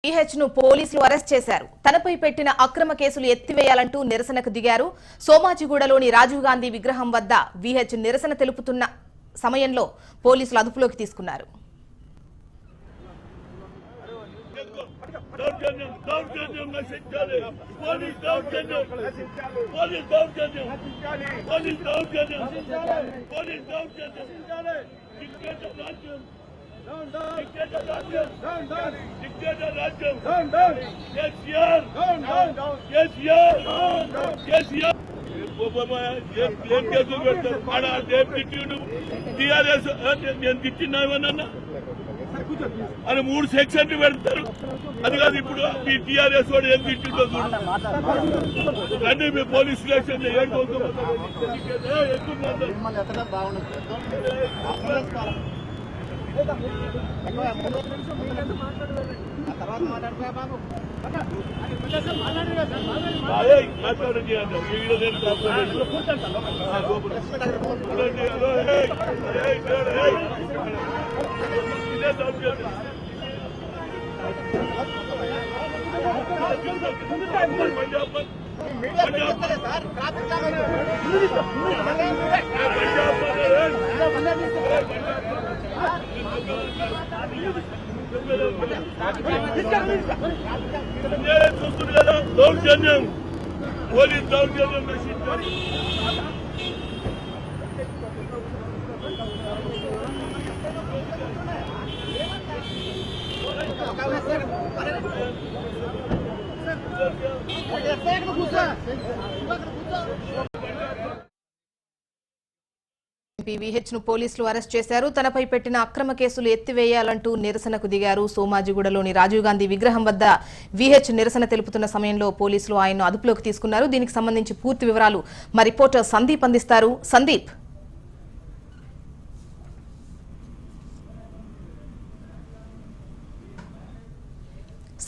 PH ను పోలీసులు arrest చేశారు. తనపై పెట్టిన అక్రమ కేసులు ఎత్తివేయాలంటూ నిరసనకు దిగారు. సోమాజిగూడలోని రాజీవ్ గాంధీ విగ్రహం వద్ద VH నిరసన తెలుపుతున్న సమయంలో పోలీసులు అదుపులోకి తీసుకున్నారు. అని 3 సెక్షన్లు పెడతారు. అది కాదు ఇప్పుడు మీ టీఆర్ఎస్ వాడు ఏం తిట్టిందో చూడండి. పోలీస్ స్టేషన్ చూస్తుంది కదా దౌర్జన్యం, పోలీస్ దౌర్జన్యం నశించాలి. VH ను పోలీసులు అరెస్ట్ చేశారు. తనపై పెట్టిన అక్రమ కేసులు ఎత్తివేయాలంటూ నిరసనకు దిగారు. సోమాజిగూడలోని రాజీవ్ గాంధీ విగ్రహం వద్ద VH నిరసన తెలుపుతున్న సమయంలో పోలీసులు ఆయన్ను అదుపులోకి తీసుకున్నారు. దీనికి సంబంధించి పూర్తి వివరాలు మా రిపోర్టర్ సందీప్ అందిస్తారు.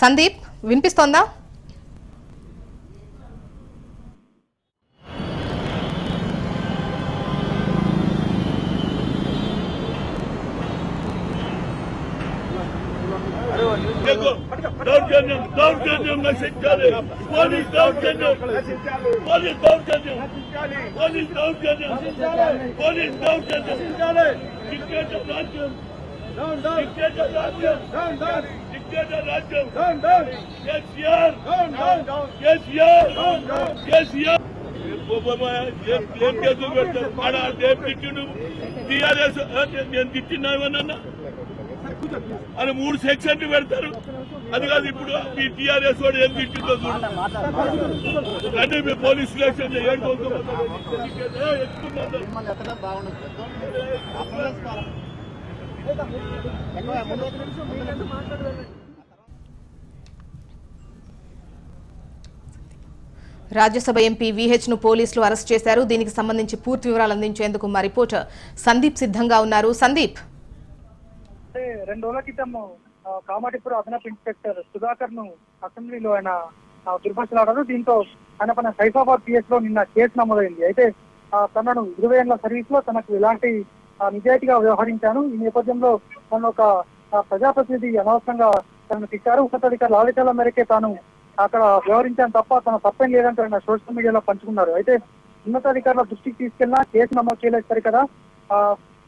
సందీప్ వినిపిస్తోందా? దౌర్జన్యం నశించాలి. పోలీస్ దౌర్జన్యం, పోలీస్ దౌర్జన్యం, పోలీస్ దౌర్జన్యం, పోలీస్ దౌర్జన్యం, డిక్టేటర్ రాజ్యం, డిక్టేటర్ రాజ్యం, డిక్టేటర్ రాజ్యం, కేసీఆర్, కేసీఆర్, కేసీఆర్ ఏం కేసులు పెడతారు? ఆడ ఏం తిట్టిండు టీఆర్ఎస్ నేను తిట్టినామన్నా అని 3 సెక్షన్లు పెడతారు. అది కాదు ఇప్పుడు మీ టీఆర్ఎస్ వాడు ఏం తిట్టిందో చూడండి. మీ police station Rajya Sabha MP VH ను పోలీసులు అరెస్ట్ చేశారు. దీనికి సంబంధించి పూర్తి వివరాలు అందించేందుకు మా రిపోర్టర్ సందీప్ సిద్ధంగా ఉన్నారు. సందీప్, 2 రోజుల క్రితం కామాటిపురం అదనపు ఇన్స్పెక్టర్ సుధాకర్ ను అసెంబ్లీలో ఆయన దుర్భాషలాడారు. దీంతో ఆయన పైన సైఫాబాద్ PS లో నిన్న కేసు నమోదైంది. అయితే తనను 20 ఏళ్ల సర్వీస్ లో తనకు ఎలాంటి నిజాయితీగా వ్యవహరించాను, ఈ నేపథ్యంలో తను ఒక ప్రజాప్రతినిధి అనవసరంగా తనను తిట్టారు, ఉన్నతాధికారుల ఆదేశాల మేరకే తాను అక్కడ వ్యవహరించాను తప్ప తన తప్పేం లేదంటే ఆయన సోషల్ మీడియాలో పంచుకున్నారు. అయితే ఉన్నతాధికారుల దృష్టికి తీసుకెళ్లినా కేసు నమోదు చేయలేదు సరికదా,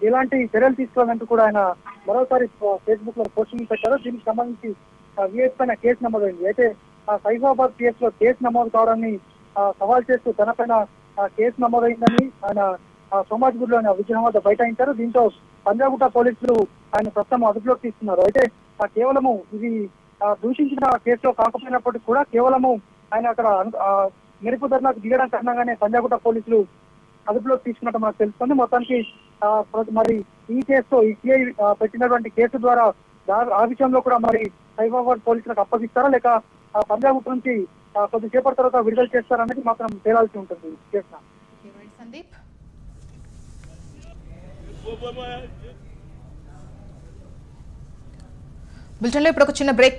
ఎలాంటి చర్యలు తీసుకోవాలంటూ కూడా ఆయన మరోసారి ఫేస్బుక్ లో పోస్టింగ్ పెట్టారు. దీనికి సంబంధించి VH పైన కేసు నమోదైంది. అయితే సైఫాబాద్ PS లో కేసు నమోదు కావడాన్ని సవాల్ చేస్తూ తన పైన కేసు నమోదైందని ఆయన సోమాజిగూడలోని విగ్రహం వద్ద బైఠాయించారు. దీంతో పంజాగుట్ట పోలీసులు ఆయన ప్రస్తుతం అదుపులోకి తీసుకున్నారు. అయితే కేవలము ఇది దూషించిన కేసులో కాకపోయినప్పటికీ కూడా కేవలము ఆయన అక్కడ మెరుపు ధర్నాకు దిగడం కారణంగానే పంజాగుట్ట పోలీసులు అదుపులోకి తీసుకున్నట్టు మనకు తెలుస్తుంది. మొత్తానికి మరి ఈ కేసుతో ఈ సిఐ పెట్టినటువంటి కేసు ద్వారా ఆ విషయంలో కూడా మరి సైఫాబాద్ పోలీసులకు అప్పగిస్తారా లేక పంజాగుట్ట నుంచి కొద్దిసేపటి తర్వాత విడుదల చేస్తారనేది మాత్రం తేలాల్సి ఉంటుంది. సందీప్, బులెటిన్లో ఇప్పుడు ఒక చిన్న బ్రేక్